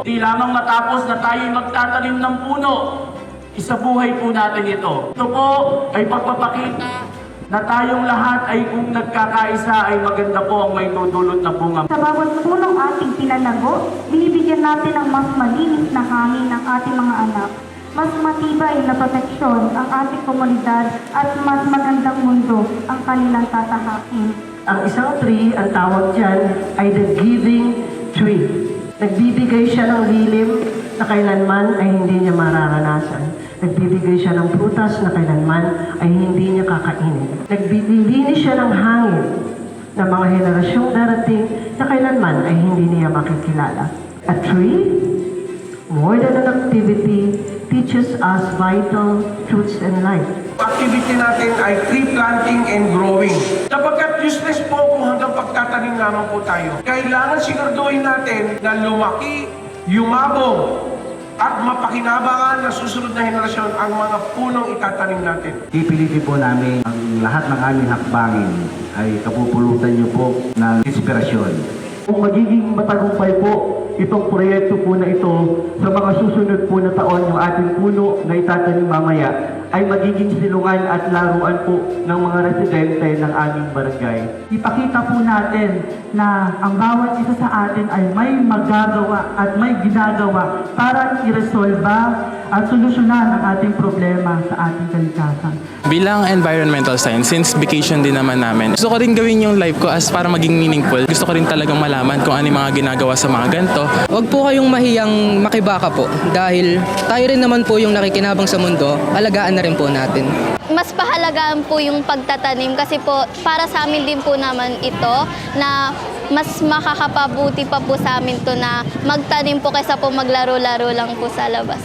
Di lamang matapos na tayo'y magtatanim ng puno, isabuhay po natin ito. Ito po ay pagpapakita na tayong lahat ay kung nagkakaisa ay maganda po ang may dudulot na bunga. Sa bawat punong ating pinanago, binibigyan natin ng mas malinis na hangin ng ating mga anak, mas matibay na proteksyon ang ating komunidad at mas magandang mundo ang kanilang tatahakin. Ang isang tree, ang tawag dyan, ay the giving tree. Nagbibigay siya ng lilim na kailanman ay hindi niya mararanasan. Nagbibigay siya ng prutas na kailanman ay hindi niya kakainin. Naglilinis siya ng hangin ng mga henerasyong darating na kailanman ay hindi niya makikilala. A tree, more than an activity, teaches us vital truths in life. Activity natin ay tree planting and growing. Sapagkat useless po kung hanggang pagtatanim lamang po tayo. Kailangan siguraduhin natin na lumaki, yumabong, at mapakinabangan na susunod na henerasyon ang mga punong itatanim natin. Pipilitin po namin ang lahat ng aming hakbangin ay kapupulutan niyo po ng inspirasyon. Kung magiging matagumpay po itong proyekto po na ito sa mga susunod po na taon, yung ating puno na itatanim mamaya ay magiging silungan at laruan po ng mga residente ng aming barangay. Ipakita po natin na ang bawat isa sa atin ay may magagawa at may ginagawa para iresolba at solusyonan ang ating problema sa ating kalikasan. Bilang environmental science, since vacation din naman namin, gusto ko rin gawin yung life ko as para maging meaningful. Gusto ko rin talagang malaman kung ano yung mga ginagawa sa mga ganito. Huwag po kayong mahiyang makibaka po dahil tayo rin naman po yung nakikinabang sa mundo, alagaan na rin po natin. Mas pahalagaan po yung pagtatanim kasi po para sa amin din po naman ito na mas makakapabuti pa po sa amin to na magtanim po kaysa po maglaro-laro lang po sa labas.